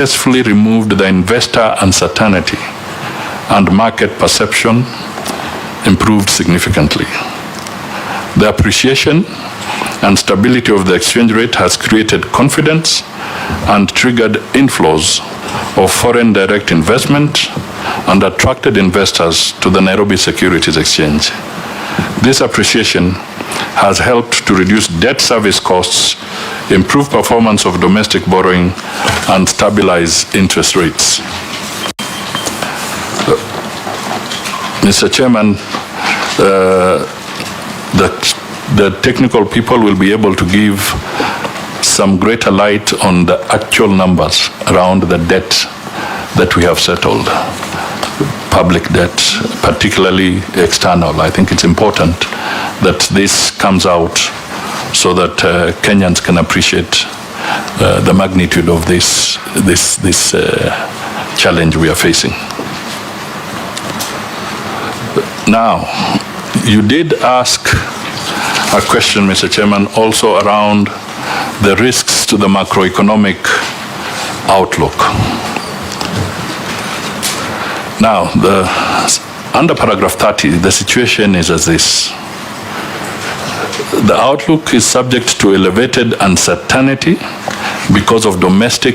successfully removed the investor uncertainty and market perception improved significantly. The appreciation and stability of the exchange rate has created confidence and triggered inflows of foreign direct investment and attracted investors to the Nairobi Securities Exchange. This appreciation has helped to reduce debt service costs, improve performance of domestic borrowing, and stabilize interest rates. Mr. Chairman, the technical people will be able to give some greater light on the actual numbers around the debt that we have settled, public debt, particularly external. I think it's important that this comes out so that Kenyans can appreciate the magnitude of this challenge we are facing. Now, you did ask a question, Mr. Chairman, also around the risks to the macroeconomic outlook. Now, under paragraph 30, the situation is as this. The outlook is subject to elevated uncertainty because of domestic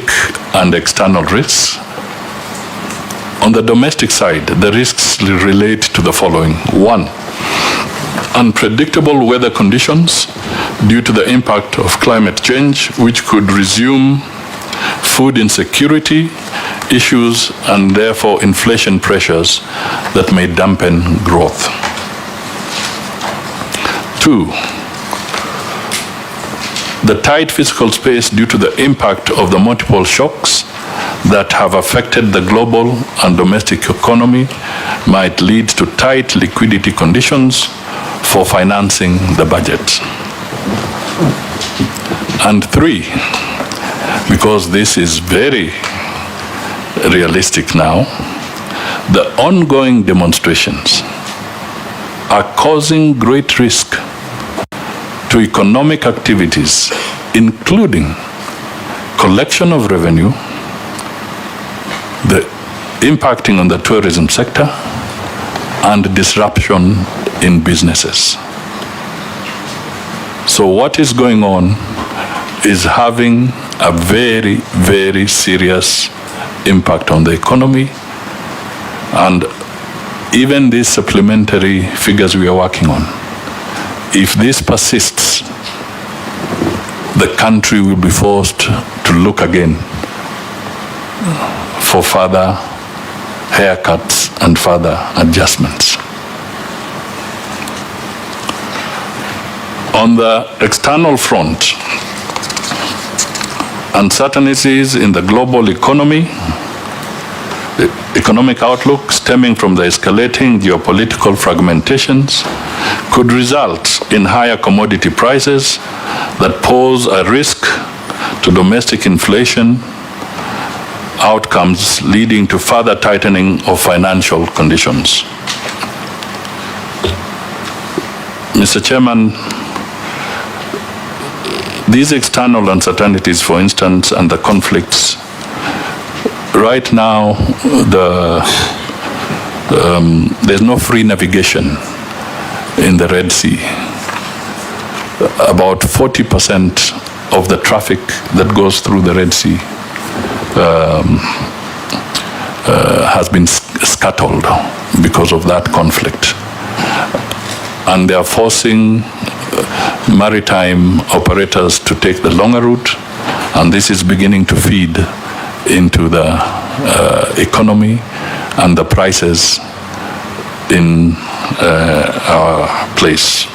and external risks. On the domestic side, the risks relate to the following. One, unpredictable weather conditions due to the impact of climate change, which could resume food insecurity issues and therefore inflation pressures that may dampen growth. Two, the tight fiscal space due to the impact of the multiple shocks that have affected the global and domestic economy might lead to tight liquidity conditions for financing the budget. And three, because this is very realistic now, the ongoing demonstrations are causing great risk to economic activities, including collection of revenue, the impacting on the tourism sector, and disruption in businesses. So what is going on is having a very, very serious impact on the economy, and even these supplementary figures we are working on, if this persists, the country will be forced to look again for further haircuts and further adjustments. On the external front, uncertainties in the global economy, the economic outlook stemming from the escalating geopolitical fragmentations could result in higher commodity prices that pose a risk to domestic inflation outcomes, leading to further tightening of financial conditions. Mr. Chairman, these external uncertainties, for instance, and the conflicts, right now, there's no free navigation in the Red Sea. About 40% of the traffic that goes through the Red Sea has been scuttled because of that conflict. And they are forcing maritime operators to take the longer route, and this is beginning to feed into the economy and the prices in our place.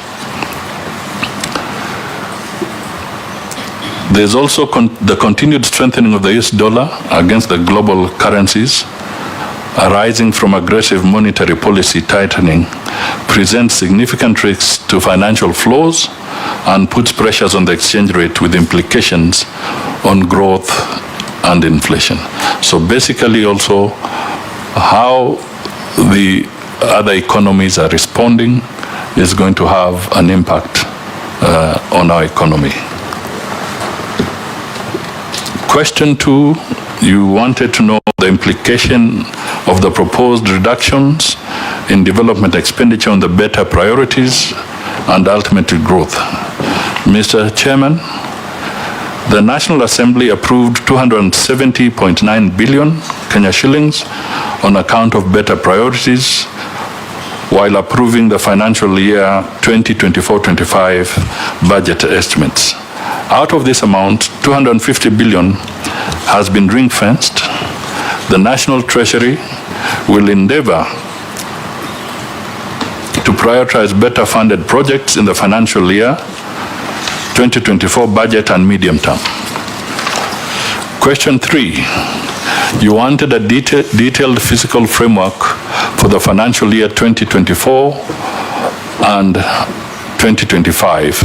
There's also the continued strengthening of the US dollar against the global currencies arising from aggressive monetary policy tightening presents significant risks to financial flows and puts pressures on the exchange rate with implications on growth and inflation. So basically also how the other economies are responding is going to have an impact on our economy. Question 2 you wanted to know the implication of the proposed reductions in development expenditure on the better priorities and ultimately growth. Mr. Chairman, the National Assembly approved 270.9 billion Kenya shillings on account of better priorities while approving the financial year 2024-25 budget estimates. Out of this amount, 250 billion has been ring-fenced. The National Treasury will endeavor to prioritize better funded projects in the financial year 2024 budget and medium term. Question 3. You wanted a detailed fiscal framework for the financial year 2024 and 2025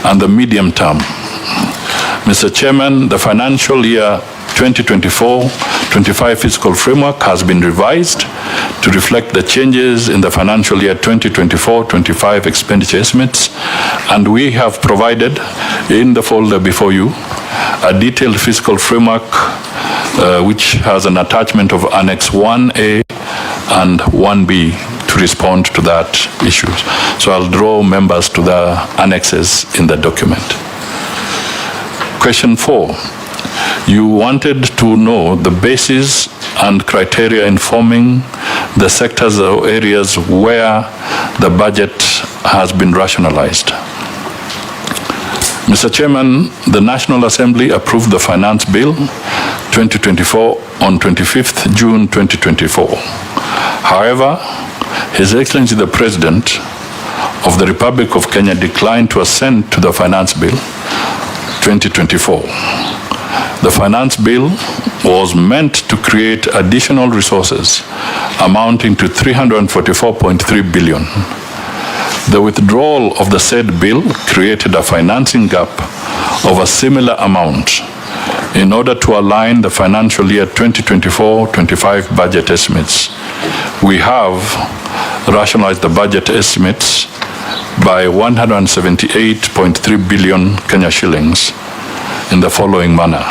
and the medium term. Mr. Chairman, the financial year 2024-25 fiscal framework has been revised to reflect the changes in the financial year 2024-25 expenditure estimates, and we have provided in the folder before you a detailed fiscal framework which has an attachment of Annex 1A and 1B to respond to that issue. So I'll draw members to the annexes in the document. Question 4. You wanted to know the basis and criteria informing the sectors or areas where the budget has been rationalized. Mr. Chairman, the National Assembly approved the Finance Bill 2024 on 25th June 2024. However, His Excellency the President of the Republic of Kenya declined to assent to the Finance Bill 2024. The Finance Bill was meant to create additional resources amounting to 344.3 billion. The withdrawal of the said bill created a financing gap of a similar amount in order to align the financial year 2024-25 budget estimates. We have rationalized the budget estimates by 178.3 billion Kenya shillings in the following manner.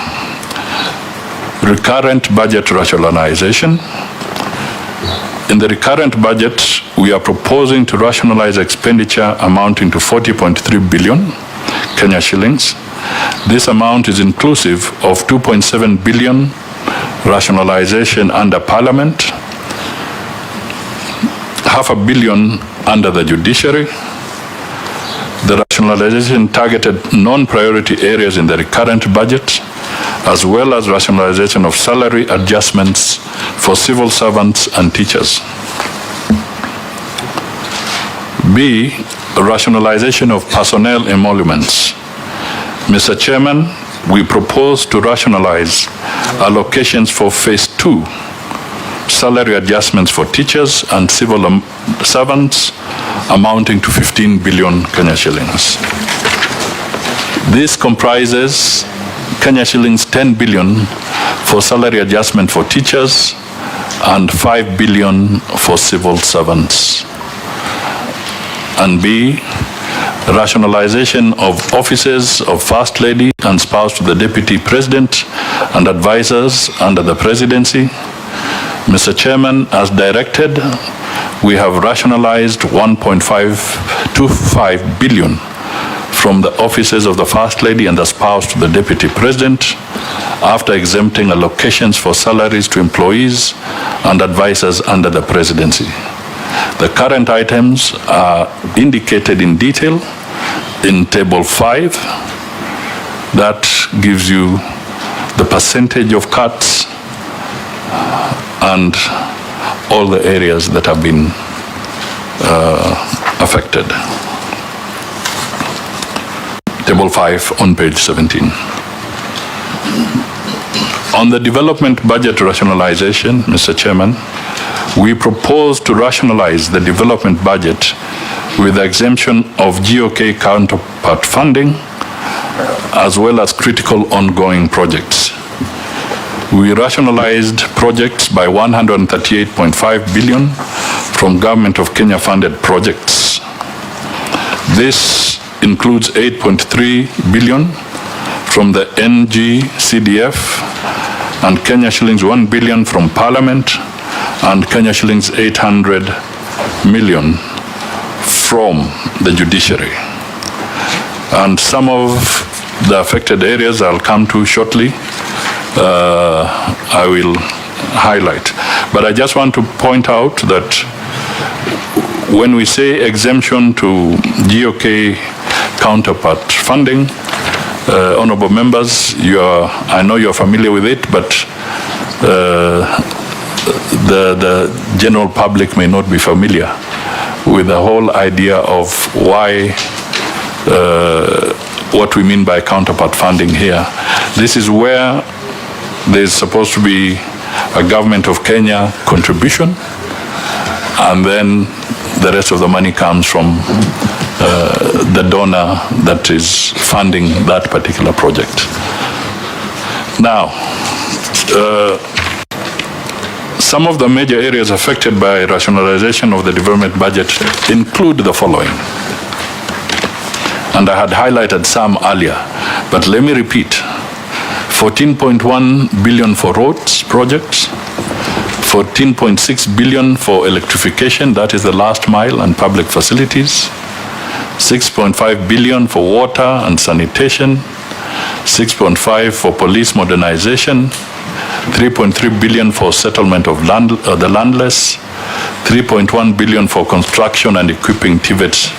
Recurrent budget rationalization. In the recurrent budget, we are proposing to rationalize expenditure amounting to 40.3 billion Kenya shillings. This amount is inclusive of 2.7 billion rationalization under Parliament, 500 million under the judiciary. The rationalization targeted non-priority areas in the recurrent budget, as well as rationalization of salary adjustments for civil servants and teachers. B, rationalization of personnel emoluments. Mr. Chairman, we propose to rationalize allocations for Phase 2, salary adjustments for teachers and civil servants amounting to 15 billion Kenya shillings. This comprises Kenya shillings 10 billion for salary adjustment for teachers and 5 billion for civil servants. And B, rationalization of offices of First Lady and spouse to the Deputy President and advisors under the Presidency. Mr. Chairman, as directed, we have rationalized 1.525 billion from the offices of the First Lady and the spouse to the Deputy President after exempting allocations for salaries to employees and advisors under the Presidency. The current items are indicated in detail in Table 5. That gives you the percentage of cuts and all the areas that have been affected. Table 5 on page 17. On the development budget rationalization, Mr. Chairman, we propose to rationalize the development budget with the exemption of GOK counterpart funding as well as critical ongoing projects. We rationalized projects by 138.5 billion from Government of Kenya funded projects. This includes 8.3 billion from the NG CDF and Kenya shillings 1 billion from Parliament, and Kenya shillings 800 million from the judiciary. And some of the affected areas I'll come to shortly, I will highlight. But I just want to point out that when we say exemption to GOK counterpart funding, honorable members, I know you're familiar with it, but the general public may not be familiar with the whole idea of why, what we mean by counterpart funding here. This is where there's supposed to be a government of Kenya contribution, and then the rest of the money comes from the donor that is funding that particular project. Now, some of the major areas affected by rationalization of the development budget include the following. And I had highlighted some earlier, but let me repeat. 14.1 billion for roads projects, 14.6 billion for electrification, that is the last mile and public facilities, 6.5 billion for water and sanitation, 6.5 for police modernization, 3.3 billion for settlement of the landless, 3.1 billion for construction and equipping TVET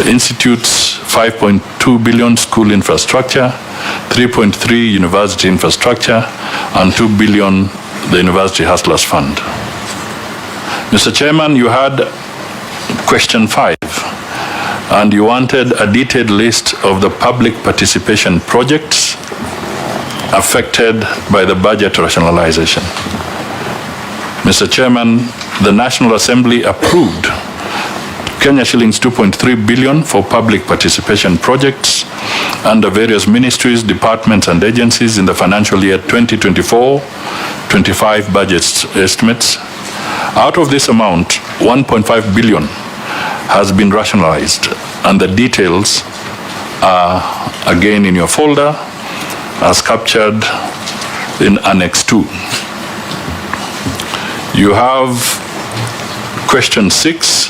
institutes, 5.2 billion school infrastructure, 3.3 university infrastructure, and 2 billion the University Hustlers Fund. Mr. Chairman, you had question 5, and you wanted a detailed list of the public participation projects affected by the budget rationalization. Mr. Chairman, the National Assembly approved Kenya shillings 2.3 billion for public participation projects under various ministries, departments, and agencies in the financial year 2024-25 budget estimates. Out of this amount, 1.5 billion has been rationalized, and the details are again in your folder as captured in Annex 2. You have question 6.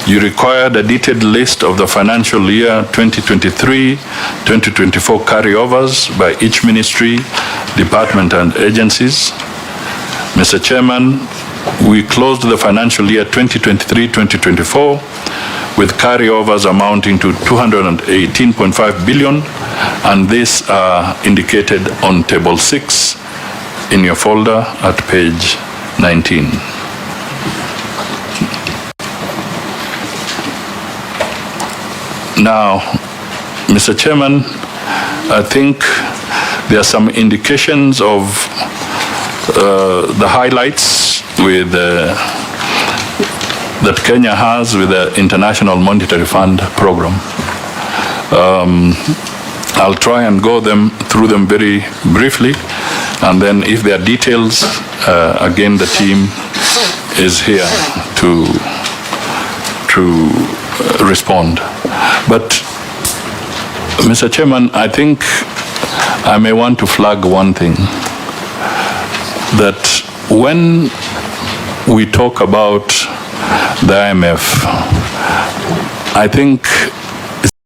You required a detailed list of the financial year 2023-2024 carryovers by each ministry, department, and agencies. Mr. Chairman, we closed the financial year 2023-2024 with carryovers amounting to 218.5 billion, and these are indicated on table 6 in your folder at page 19. Now, Mr. Chairman, I think there are some indications of the highlights with that Kenya has with the International Monetary Fund program. I'll try and go through them very briefly, and then if there are details, again, the team is here to respond. But, Mr. Chairman, I think I may want to flag one thing, that when we talk about the IMF, I think